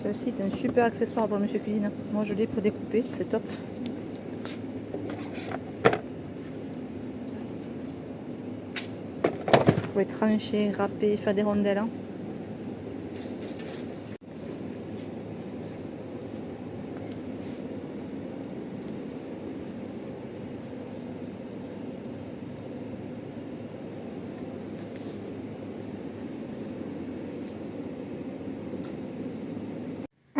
Celle-ci est un super accessoire pour le monsieur cuisine. Moi je l'ai pour découper, c'est top. Vous pouvez trancher, râper, faire des rondelles. Hein.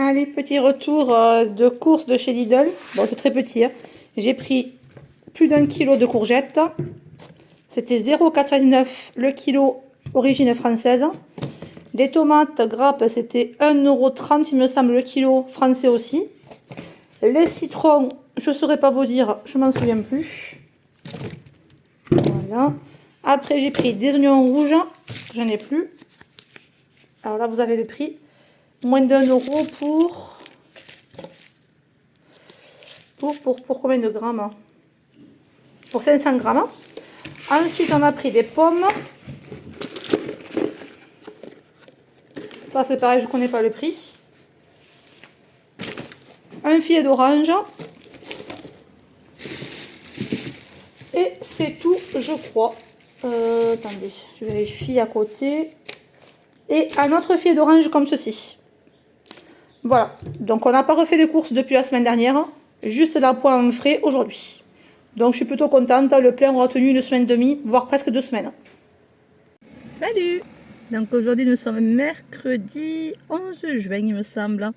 Allez, petit retour de course de chez Lidl. Bon, c'est très petit. Hein. J'ai pris plus d'1 kilo de courgettes. C'était 0,99 le kilo origine française. Les tomates grappes, c'était 1,30 € il me semble le kilo français aussi. Les citrons, je ne saurais pas vous dire, je m'en souviens plus. Voilà. Après, j'ai pris des oignons rouges. J'en ai plus. Alors là, vous avez le prix. Moins d'1 € pour combien de grammes? Pour 500 grammes. Ensuite, on a pris des pommes. Ça, c'est pareil, je ne connais pas le prix. Un filet d'orange. Et c'est tout, je crois. Attendez, je vérifie à côté. Et un autre filet d'orange comme ceci. Voilà, donc on n'a pas refait de courses depuis la semaine dernière, juste la poêle frais aujourd'hui. Donc je suis plutôt contente, le plein aura tenu une semaine et demie, voire presque 2 semaines. Salut! Donc aujourd'hui nous sommes mercredi 11 juin il me semble.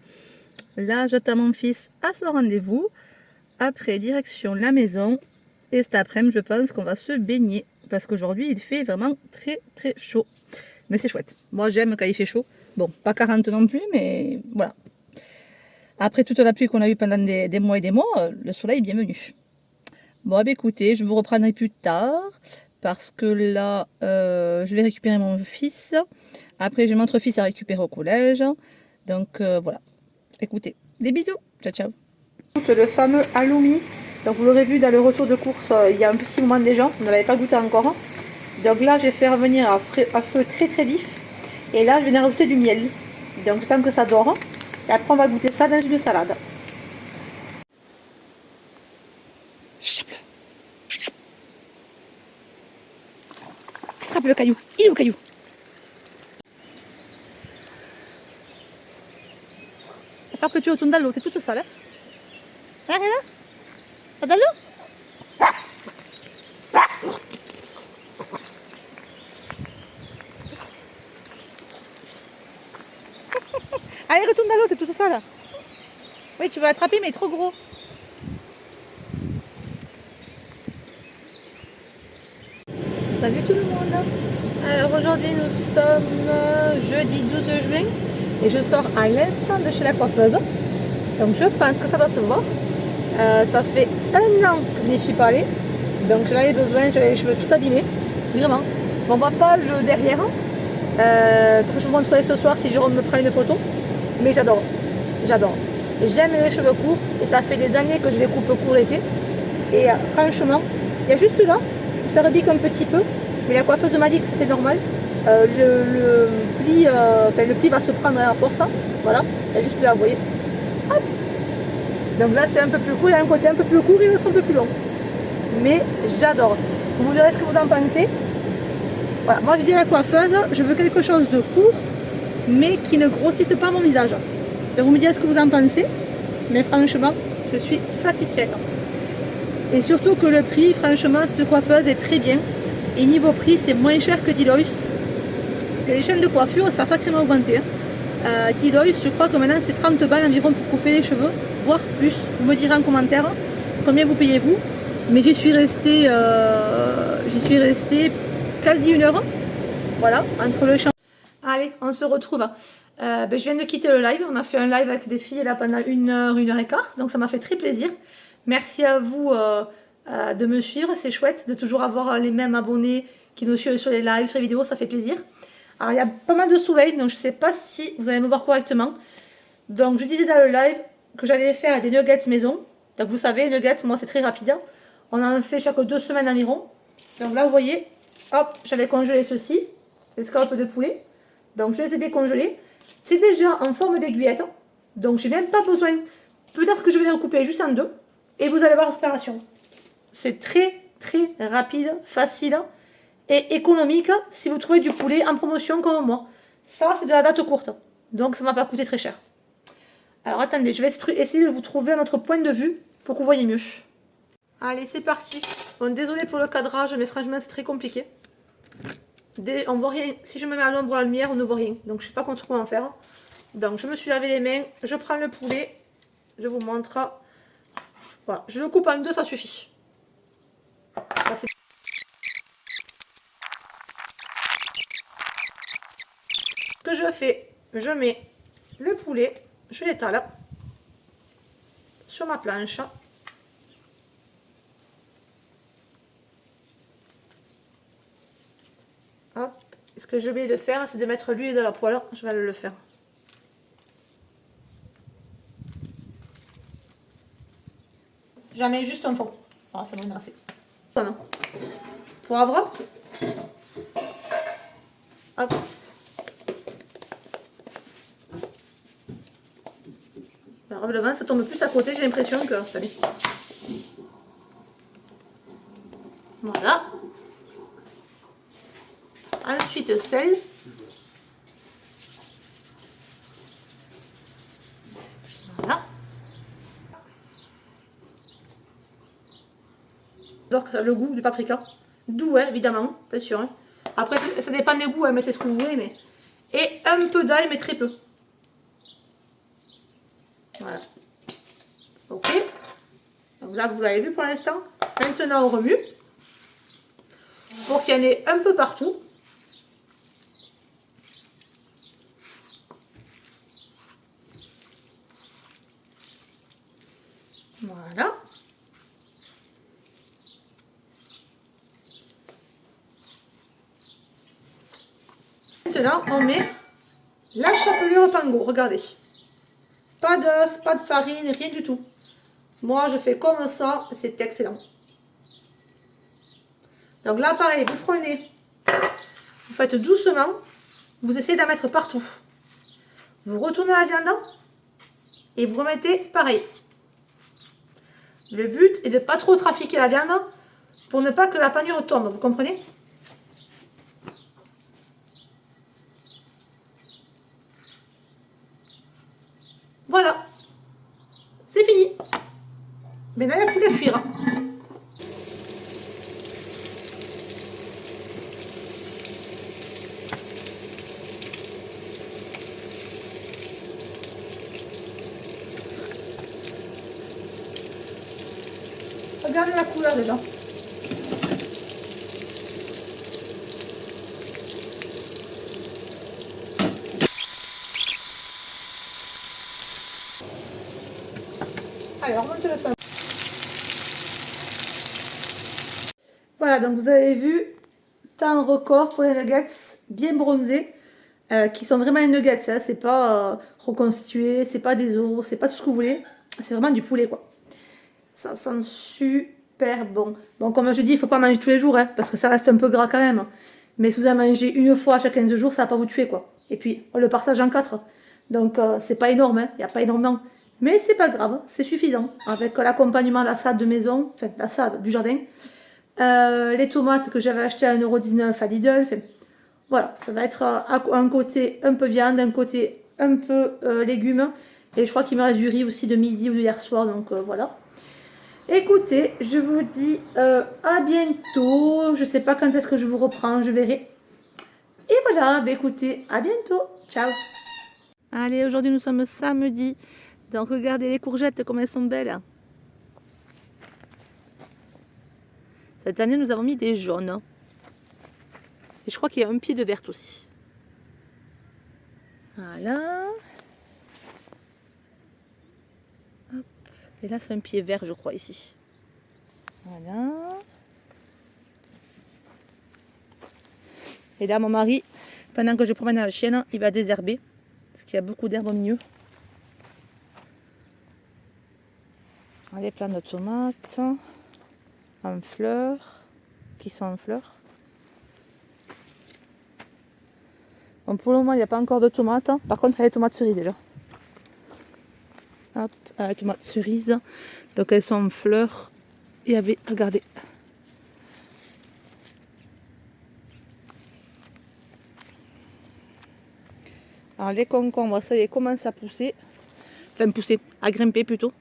Là j'attends mon fils à son rendez-vous. Après direction la maison. Et cet après-midi je pense qu'on va se baigner. Parce qu'aujourd'hui il fait vraiment très chaud. Mais c'est chouette. Moi j'aime quand il fait chaud. Bon, pas 40 non plus, mais voilà. Après toute la pluie qu'on a eue pendant des mois et des mois, le soleil est bienvenu. Bon, bah écoutez, je vous reprendrai plus tard. Parce que là, je vais récupérer mon fils. Après, j'ai mon autre fils à récupérer au collège. Donc voilà. Écoutez, des bisous. Ciao, ciao. Le fameux halloumi. Donc vous l'aurez vu dans le retour de course, il y a un petit moment déjà. On ne l'avait pas goûté encore. Donc là, je vais faire revenir à feu très vif. Et là, je vais rajouter du miel. Donc j'attends que ça dore. Et après, on va goûter ça dans une salade. Chope-le. Attrape le caillou. Il est où le caillou? Il va falloir que tu retournes dans l'eau. T'es toute seule. Hein? Regarde là. Pas dans l'eau? Allez, retourne dans l'eau, t'es toute seule. Oui, tu veux l'attraper, mais il est trop gros. Salut tout le monde. Alors aujourd'hui, nous sommes jeudi 12 juin et je sors à l'instant de chez la coiffeuse. Donc je pense que ça doit se voir. Ça fait 1 an que je n'y suis pas allée. Donc j'en avais besoin, j'avais les cheveux tout abîmés. Vraiment. On voit pas le derrière. Je vous montrerai ce soir si je me prends une photo. Mais j'adore. J'adore. J'aime les cheveux courts et ça fait des années que je les coupe court l'été. Et franchement, il y a juste là, ça rebique un petit peu. Mais la coiffeuse m'a dit que c'était normal. Le pli va se prendre à force. Voilà. Il y a juste là, vous voyez. Hop. Donc là c'est un peu plus court, il y a un côté un peu plus court et l'autre un peu plus long. Mais j'adore. Vous me direz ce que vous en pensez. Voilà, moi je dis à la coiffeuse, je veux quelque chose de court, mais qui ne grossisse pas mon visage. Donc vous me direz ce que vous en pensez. Mais franchement, je suis satisfaite. Et surtout que le prix, franchement, cette coiffeuse est très bien. Et niveau prix, c'est moins cher que Deloitte. Parce que les chaînes de coiffure, ça a sacrément augmenté. Deloitte, je crois que maintenant c'est 30 balles environ pour couper les cheveux, voire plus. Vous me direz en commentaire combien vous payez-vous. Mais j'y suis restée quasi 1 heure. Voilà, entre le champ. Allez, on se retrouve. Je viens de quitter le live. On a fait un live avec des filles là pendant 1 heure, 1 heure et quart. Donc ça m'a fait très plaisir. Merci à vous de me suivre. C'est chouette de toujours avoir les mêmes abonnés qui nous suivent sur les lives, sur les vidéos. Ça fait plaisir. Alors il y a pas mal de soleil. Donc je ne sais pas si vous allez me voir correctement. Donc je disais dans le live que j'allais faire des nuggets maison. Donc vous savez, nuggets, moi c'est très rapide. On en fait chaque 2 semaines environ. Donc là vous voyez, hop, j'avais congelé ceci. Les scallops de poulet. Donc je les ai décongelés. C'est déjà en forme d'aiguillette. Donc j'ai même pas besoin. Peut-être que je vais les recouper juste en deux. Et vous allez voir la préparation. C'est très très rapide, facile et économique si vous trouvez du poulet en promotion comme moi. Ça, c'est de la date courte. Donc ça ne va pas coûter très cher. Alors attendez, je vais essayer de vous trouver un autre point de vue pour que vous voyez mieux. Allez, c'est parti. Bon, désolé pour le cadrage, mais franchement, c'est très compliqué. On voit rien. Si je me mets à l'ombre ou à la lumière, on ne voit rien. Donc je ne sais pas comment faire. Donc je me suis lavé les mains, je prends le poulet, je vous montre. Voilà, je le coupe en deux, ça suffit. Ça fait... Ce que je fais, je mets le poulet, je l'étale sur ma planche. Hop. Ce que je vais le faire, c'est de mettre l'huile dans la poêle. Je vais le faire. J'en mets juste un fond. Ah, ça va être assez. Voilà. Poivre. Hop. Alors le vin, ça tombe plus à côté, j'ai l'impression que... Allez. Voilà. Ensuite, sel. Voilà. Donc le goût du paprika. Doux, hein, évidemment, bien sûr. Hein. Après, ça dépend des goûts, hein, mettez ce que vous voulez. Mais... Et un peu d'ail, mais très peu. Voilà. Ok. Donc là, vous l'avez vu pour l'instant. Maintenant, on remue. Pour qu'il y en ait un peu partout. Voilà. Maintenant, on met la chapelure pango. Regardez. Pas d'œuf, pas de farine, rien du tout. Moi, je fais comme ça. C'est excellent. Donc là, pareil, vous prenez, vous faites doucement. Vous essayez d'en mettre partout. Vous retournez la viande et vous remettez pareil. Le but est de ne pas trop trafiquer la viande pour ne pas que la panure tombe. Vous comprenez? Voilà. C'est fini. Maintenant, il n'y a plus qu'à cuire. Regardez la couleur déjà. Alors, on monte le feu. Voilà, donc vous avez vu, temps record pour les nuggets bien bronzés, qui sont vraiment les nuggets, hein, c'est pas reconstitué, c'est pas des os, c'est pas tout ce que vous voulez, c'est vraiment du poulet quoi. Ça sent super bon. Bon, comme je dis, il faut pas manger tous les jours, hein, parce que ça reste un peu gras quand même. Mais si vous en mangez une fois chaque 15 jours, ça va pas vous tuer quoi. Et puis, on le partage en 4. Donc, c'est pas énorme, hein, il n'y a pas énormément. Mais c'est pas grave, c'est suffisant. Avec l'accompagnement de la salade de maison, enfin la salade du jardin. Les tomates que j'avais achetées à 1,19 € à Lidl. Enfin, voilà, ça va être un côté un peu viande, un côté un peu légumes. Et je crois qu'il me reste du riz aussi de midi ou de hier soir, donc voilà. Écoutez, je vous dis à bientôt. Je sais pas quand est-ce que je vous reprends, je verrai. Et voilà, bah écoutez, à bientôt. Ciao. Allez, aujourd'hui nous sommes samedi. Donc regardez les courgettes comme elles sont belles. Cette année nous avons mis des jaunes. Et je crois qu'il y a un pied de verte aussi. Voilà. Hop. Et là c'est un pied vert je crois ici. Voilà. Et là mon mari, pendant que je promène la chienne, il va désherber. Parce qu'il y a beaucoup d'herbe au milieu. Les plants de tomates en fleurs, qui sont en fleurs. Bon, pour le moment, il n'y a pas encore de tomates. Par contre, il y a les tomates cerises déjà. tomates cerises. Donc elles sont en fleurs et regardez. Alors les concombres, ça y est, commencent à pousser. Enfin pousser, à grimper plutôt.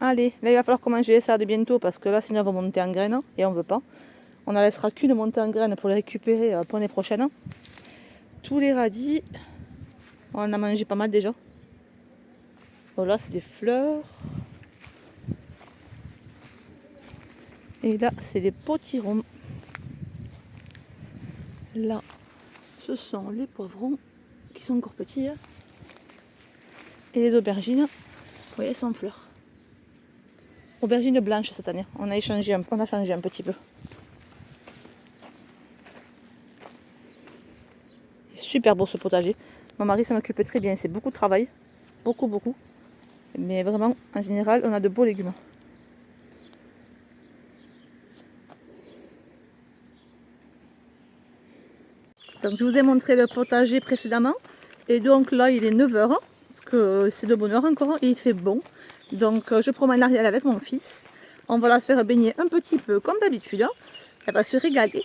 Allez, là il va falloir commencer ça de bientôt parce que là sinon elles vont monter en graines et on veut pas. On n'en laissera qu'une montée en graines pour les récupérer pour l'année prochaine. Tous les radis, on en a mangé pas mal déjà. Voilà, c'est des fleurs. Et là, c'est des potirons. Là, ce sont les poivrons qui sont encore petits. Et les aubergines, vous voyez, elles sont en fleurs. Aubergines blanches cette année. On a changé un petit peu. Super beau ce potager. Mon mari s'en occupe très bien. C'est beaucoup de travail. Beaucoup. Mais vraiment, en général, on a de beaux légumes. Donc je vous ai montré le potager précédemment. Et donc là, il est 9h. Parce que c'est de bonne heure encore. Et il fait bon. Donc je promène Ariel avec mon fils. On va la faire baigner un petit peu comme d'habitude. Elle va se régaler.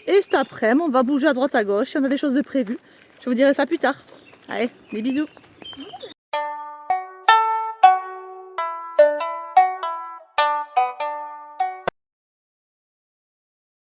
Et juste après, on va bouger à droite à gauche. Si on a des choses de prévues, je vous dirai ça plus tard. Allez, des bisous.